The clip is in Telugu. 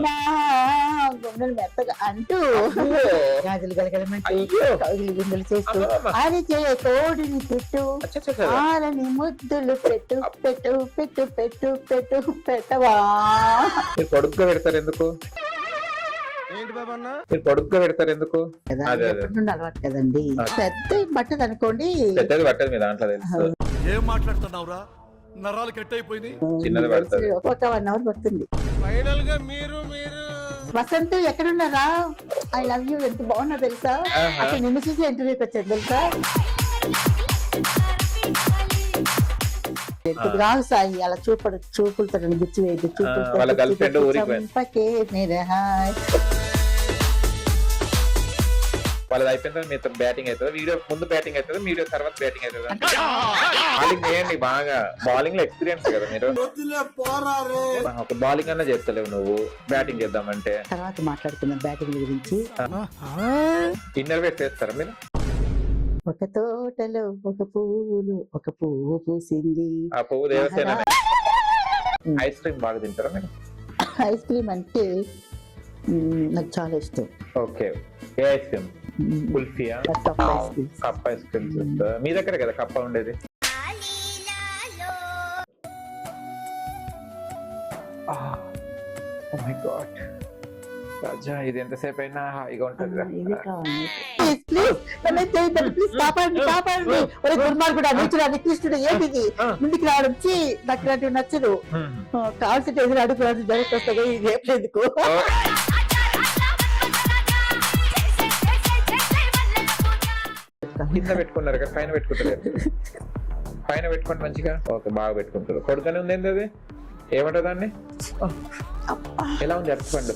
నా గుండెలు మెత్తగా అంటూ గాజులు గలగలమంటూ కౌగిలి గుండెలు చేస్తూ అరిచే కోడిని తిట్టు ఆరని ముద్దులు పెట్టు పెట్టు పెట్టు పెట్టు పెట్టు పెట్టవా. మీరు పొడుగ్గా పెడతారు ఎందుకు? మీరు పొడుగ్గా పెడతారు ఎందుకు? ఎప్పటి నుండి అలవాటు కదండి. పెద్ద పట్టదు అనుకోండి, పెద్దది పట్టదు మీ దాంట్లో తెలుసు. ఏం మాట్లాడుతున్నావురా? నరాలు కట్ అయిపోయింది. చిన్నది పడుతుంది. ఒక 1 hour పడుతుంది. ఫైనల్ గా మీరు వసంత్ ఎక్కడున్నారా? ఐ లవ్ యూ ఎంత బాగున్నా తెలుసా? అసలు నిన్ను చూసి ఇంటర్వ్యూకి వచ్చాను తెలుసా? రావు సాయి అలా చూపులతో గుచ్చి వేయదు. వాళ్ళ గర్ల్ ఫ్రెండ్ ఊరికి వాళ్ళది అయిపోయిన తర్వాత మీతో బ్యాటింగ్ అవుతుంది. వీడియో ముందు బ్యాటింగ్ అవుతుంది, వీడియో తర్వాత బ్యాటింగ్ అవుతుంది. బౌలింగ్ చేయండి బాగా. బౌలింగ్ లో ఎక్స్పీరియన్స్ కదా మీరు. ఒక బౌలింగ్ అన్నా చేస్తలేవు నువ్వు, బ్యాటింగ్ చేద్దామంటే. తర్వాత మాట్లాడుకుందాం బ్యాటింగ్ గురించి. ఇన్నర్ వేట్ చేస్తారా మీరు? ఒక తోటలో ఒక పువ్వు పూసింది. ఆ పువ్వు దేవసేన. ఐస్ క్రీమ్ బాగా తింటారా మీరు? ఐస్ క్రీమ్ అంటే నాకు చాలా ఇష్టం. ఓకే, ఏ ఐస్ క్రీమ్? కుల్ఫియా? Cup ice cream. మీ దగ్గర కదా కప్ప ఉండేది. ఓ మై గాడ్ రాజా, ఇది ఎంతసేపు అయినా హాయిగా ఉంటుంది. కృష్ణుడు ఏంటిది ముందుకు రావడం నాకు ఇలాంటివి నచ్చదు. కావాల్సిన ఎదురు అడుగు డైరెక్ట్ వస్తుంది. ఇది ఎందుకు కింద పెట్టుకున్నారు కదా, పైన పెట్టుకుంటారు. పైన పెట్టుకోండి మంచిగా. ఓకే, బాగా పెట్టుకుంటారు. కొడుకనే ఉంది అది. ఏమంటారు దాన్ని? ఎలా ఉంది చెప్పండి.